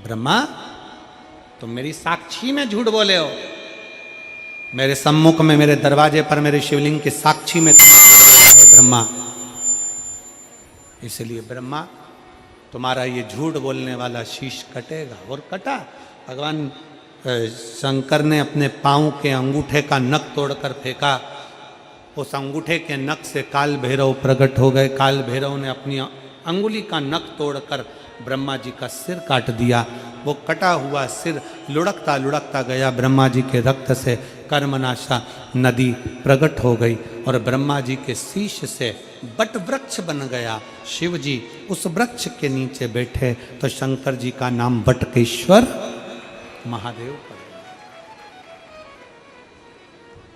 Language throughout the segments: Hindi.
ब्रह्मा तुम मेरी साक्षी में झूठ बोले हो, मेरे सम्मुख में मेरे दरवाजे पर मेरे शिवलिंग की साक्षी में तुमने झूठ बोला है ब्रह्मा। इसलिए ब्रह्मा तुम्हारा ये झूठ बोलने वाला शीश कटेगा। और कटा। भगवान शंकर ने अपने पांव के अंगूठे का नख तोड़कर फेंका। उस अंगूठे के नख से काल भैरव प्रकट हो गए। काल भैरव ने अपनी अंगुली का नख तोड़कर ब्रह्मा जी का सिर काट दिया। वो कटा हुआ सिर लुढ़कता लुढ़कता गया। ब्रह्मा जी के रक्त से कर्मनाशा नदी प्रकट हो गई और ब्रह्मा जी के शीश से बट वृक्ष बन गया। शिव जी उस वृक्ष के नीचे बैठे तो शंकर जी का नाम बटकेश्वर महादेव पड़ गया।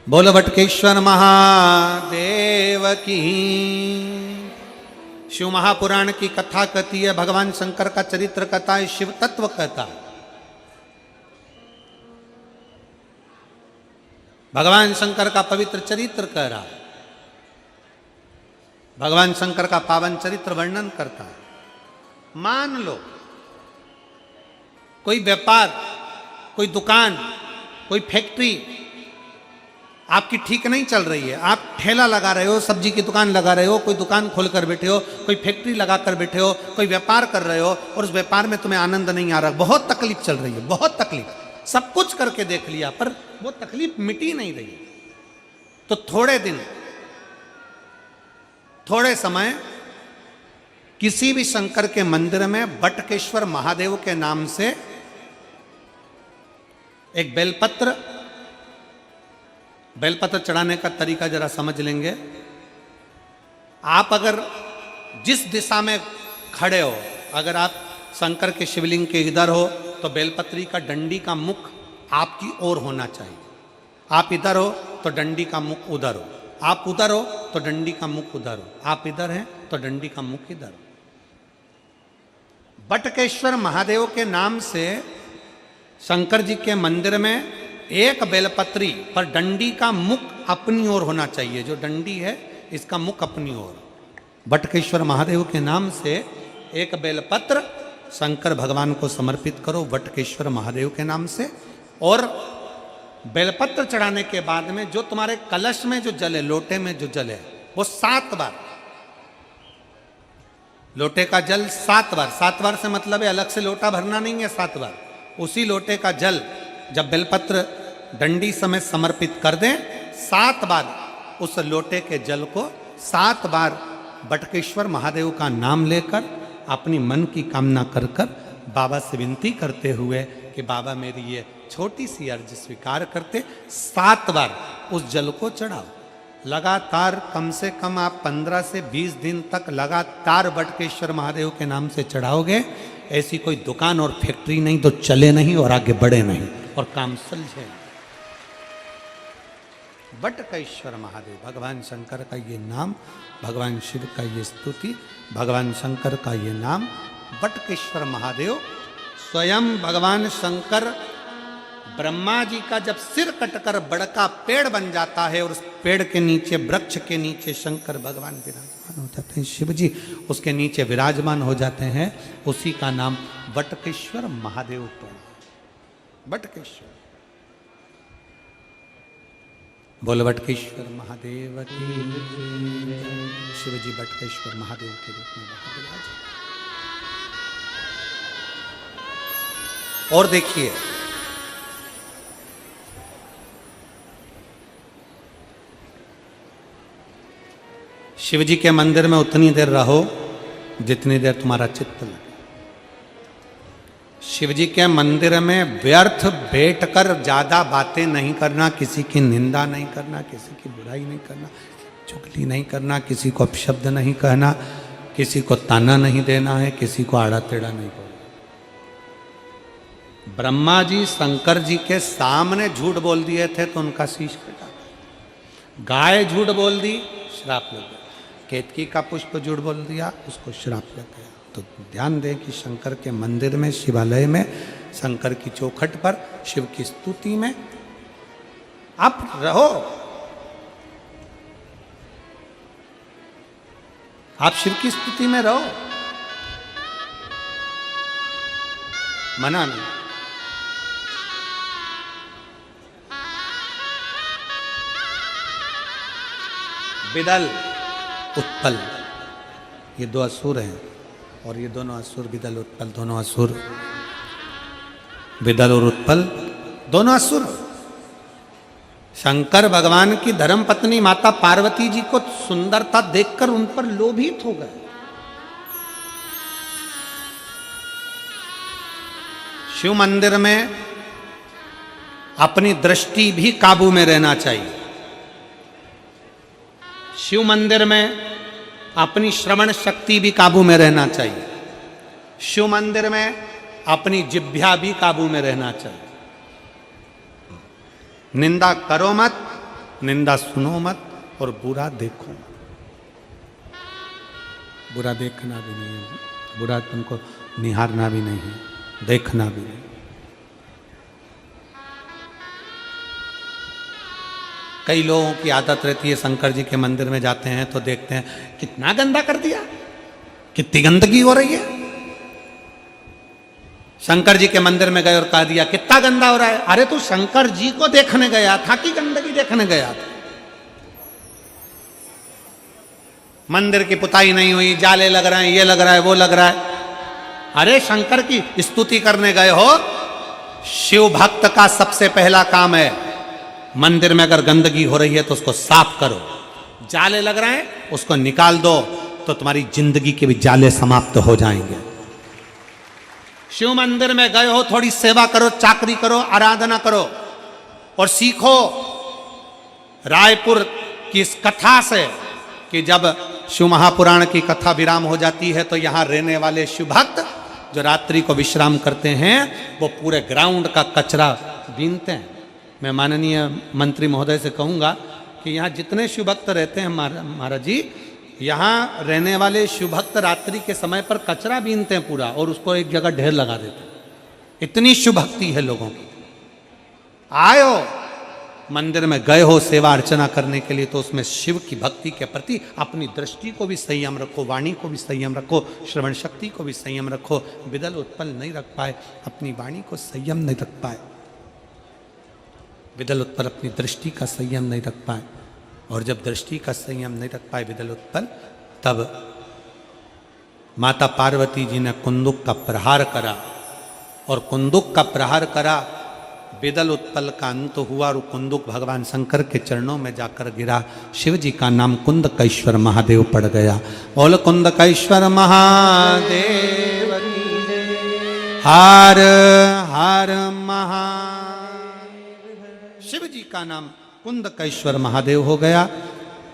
बोलो बटकेश्वर महादेव की। शिव महापुराण की कथा कहती है, भगवान शंकर का चरित्र कहता है, शिव तत्व कहता है। भगवान शंकर का पवित्र चरित्र कह रहा है, भगवान शंकर का पावन चरित्र वर्णन करता है। मान लो कोई व्यापार, कोई दुकान, कोई फैक्ट्री आपकी ठीक नहीं चल रही है। आप ठेला लगा रहे हो, सब्जी की दुकान लगा रहे हो, कोई दुकान खोल कर बैठे हो, कोई फैक्ट्री लगा कर बैठे हो, कोई व्यापार कर रहे हो और उस व्यापार में तुम्हें आनंद नहीं आ रहा, बहुत तकलीफ चल रही है, बहुत तकलीफ, सब कुछ करके देख लिया पर वो तकलीफ मिटी नहीं रही। तो थोड़े दिन, थोड़े समय किसी भी शंकर के मंदिर में बटकेश्वर महादेव के नाम से एक बेलपत्र चढ़ाने का तरीका जरा समझ लेंगे। आप अगर जिस दिशा में खड़े हो, अगर आप शंकर के शिवलिंग के इधर हो तो बेलपत्री का डंडी का मुख आपकी ओर होना चाहिए। आप इधर हो तो डंडी का मुख उधर हो, आप उधर हो तो डंडी का मुख उधर हो, आप इधर हैं तो डंडी का मुख इधर हो। बटकेश्वर महादेव के नाम से शंकर जी के मंदिर में एक बेलपत्री पर डंडी का मुख अपनी ओर होना चाहिए। जो डंडी है इसका मुख अपनी ओर। बटकेश्वर महादेव के नाम से एक बेलपत्र शंकर भगवान को समर्पित करो बटकेश्वर महादेव के नाम से। और बेलपत्र चढ़ाने के बाद में जो तुम्हारे कलश में जो जल है, लोटे में जो जल है, वो 7 बार, लोटे का जल 7 बार, 7 बार से मतलब है अलग से लोटा भरना नहीं है, 7 बार उसी लोटे का जल जब बेलपत्र डंडी समेत समर्पित कर दें, 7 बार उस लोटे के जल को 7 बार बटकेश्वर महादेव का नाम लेकर अपनी मन की कामना कर कर बाबा से विनती करते हुए कि बाबा मेरी ये छोटी सी अर्ज स्वीकार करते, 7 बार उस जल को चढ़ाओ। लगातार कम से कम आप 15 से 20 दिन तक लगातार बटकेश्वर महादेव के नाम से चढ़ाओगे। ऐसी कोई दुकान और फैक्ट्री नहीं तो चले नहीं और आगे बढ़े नहीं और काम सुलझे। बटकेश्वर महादेव, भगवान शंकर का ये नाम, भगवान शिव का ये स्तुति, भगवान शंकर का ये नाम बटकेश्वर महादेव। स्वयं भगवान शंकर ब्रह्मा जी का जब सिर कटकर बड़का पेड़ बन जाता है और उस पेड़ के नीचे, वृक्ष के नीचे शंकर भगवान विराजमान हो जाते हैं, शिव जी उसके नीचे विराजमान हो जाते हैं, उसी का नाम बटकेश्वर महादेव पड़ा। बटकेश्वर, बोल बटकेश्वर महादेव की। शिव जी बटकेश्वर महादेव के रूप में वहां विराजमान। और देखिए, शिव जी के मंदिर में उतनी देर रहो जितनी देर तुम्हारा चित्त लगे। शिव जी के मंदिर में व्यर्थ बैठकर ज्यादा बातें नहीं करना, किसी की निंदा नहीं करना, किसी की बुराई नहीं करना, चुगली नहीं करना, किसी को अपशब्द नहीं कहना, किसी को ताना नहीं देना है, किसी को आड़ा टेढ़ा नहीं बोलना। ब्रह्मा जी शंकर जी के सामने झूठ बोल दिए थे तो उनका शीश कटा। गाय झूठ बोल दी, श्राप लग गया। केतकी का पुष्प झूठ बोल दिया, उसको श्राप लग गया। तो ध्यान दें कि शंकर के मंदिर में, शिवालय में, शंकर की चौखट पर, शिव की स्तुति में आप रहो। आप शिव की स्तुति में रहो। मना नहीं। विदल उत्पल, ये दो असुर हैं, और ये दोनों असुर विदल उत्पल दोनों असुर, विदल और उत्पल दोनों असुर। शंकर भगवान की धर्म पत्नी माता पार्वती जी को सुंदरता देखकर उन पर लोभित हो गए। शिव मंदिर में अपनी दृष्टि भी काबू में रहना चाहिए। शिव मंदिर में अपनी श्रवण शक्ति भी काबू में रहना चाहिए। शिव मंदिर में अपनी जिह्वा भी काबू में रहना चाहिए। निंदा करो मत, निंदा सुनो मत, और बुरा देखो। बुरा देखना भी नहीं है, बुरा तुमको निहारना भी नहीं है, देखना भी नहीं। कई लोगों की आदत रहती है, शंकर जी के मंदिर में जाते हैं तो देखते हैं कितना गंदा कर दिया, कितनी गंदगी हो रही है। शंकर जी के मंदिर में गए और कह दिया कितना गंदा हो रहा है। अरे तू शंकर जी को देखने गया था कि गंदगी देखने गया था? मंदिर की पुताई नहीं हुई, जाले लग रहे हैं, ये लग रहा है, वो लग रहा है। अरे शंकर की स्तुति करने गए हो। शिव भक्त का सबसे पहला काम है, मंदिर में अगर गंदगी हो रही है तो उसको साफ करो। जाले लग रहे हैं उसको निकाल दो, तो तुम्हारी जिंदगी के भी जाले समाप्त हो जाएंगे। शिव मंदिर में गए हो, थोड़ी सेवा करो, चाकरी करो, आराधना करो और सीखो रायपुर की इस कथा से कि जब शिव महापुराण की कथा विराम हो जाती है तो यहाँ रहने वाले शिव भक्त जो रात्रि को विश्राम करते हैं वो पूरे ग्राउंड का कचरा बीनते हैं। मैं माननीय मंत्री महोदय से कहूँगा कि यहाँ जितने शिव भक्त रहते हैं महाराज जी, यहाँ रहने वाले शिव भक्त रात्रि के समय पर कचरा बीनते हैं पूरा, और उसको एक जगह ढेर लगा देते हैं। इतनी शिव भक्ति है लोगों की। आयो मंदिर में गए हो सेवा अर्चना करने के लिए, तो उसमें शिव की भक्ति के प्रति अपनी दृष्टि को भी संयम रखो, वाणी को भी संयम रखो, श्रवण शक्ति को भी संयम रखो। विदल उत्पल नहीं रख पाए, अपनी वाणी को संयम नहीं रख पाए, विदल उत्पल अपनी दृष्टि का संयम नहीं रख पाए, और जब दृष्टि का संयम नहीं रख पाए विदल उत्पल, तब माता पार्वती जी ने कुंदुक का प्रहार करा, और कुंदुक का प्रहार करा, विदल उत्पल का अंत हुआ और कुंदुक भगवान शंकर के चरणों में जाकर गिरा। शिव जी का नाम कुंदकेश्वर महादेव पड़ गया। बोल कुंदकेश्वर महादेव की जय। हर हर महादेव। शिव जी का नाम कुंदकेश्वर महादेव हो गया।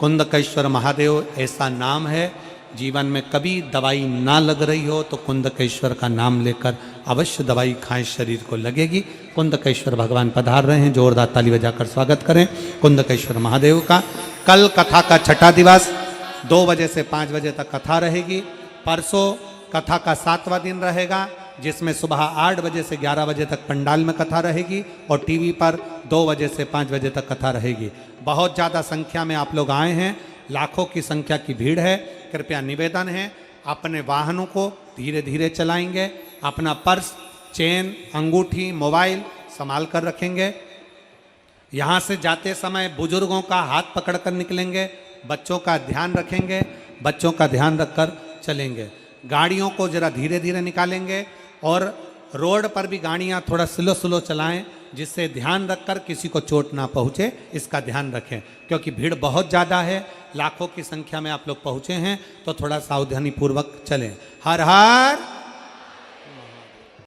कुंदकेश्वर महादेव ऐसा नाम है, जीवन में कभी दवाई ना लग रही हो तो कुंदकेश्वर का नाम लेकर अवश्य दवाई खाएं, शरीर को लगेगी। कुंदकेश्वर भगवान पधार रहे हैं, जोरदार ताली बजाकर स्वागत करें कुंदकेश्वर महादेव का। कल कथा का छठा दिवस 2 बजे से 5 बजे तक कथा रहेगी। परसों कथा का 7वां दिन रहेगा, जिसमें सुबह 8 बजे से 11 बजे तक पंडाल में कथा रहेगी, और टीवी पर 2 बजे से 5 बजे तक कथा रहेगी। बहुत ज़्यादा संख्या में आप लोग आए हैं, लाखों की संख्या की भीड़ है। कृपया निवेदन है, अपने वाहनों को धीरे धीरे चलाएंगे, अपना पर्स, चेन, अंगूठी, मोबाइल संभाल कर रखेंगे। यहाँ से जाते समय बुजुर्गों का हाथ पकड़कर निकलेंगे, बच्चों का ध्यान रखेंगे, बच्चों का ध्यान रखकर चलेंगे। गाड़ियों को जरा धीरे धीरे निकालेंगे, और रोड पर भी गाड़ियाँ थोड़ा स्लो स्लो चलाएं, जिससे ध्यान रखकर किसी को चोट ना पहुँचे, इसका ध्यान रखें। क्योंकि भीड़ बहुत ज़्यादा है, लाखों की संख्या में आप लोग पहुँचे हैं, तो थोड़ा सावधानी पूर्वक चलें। हर हर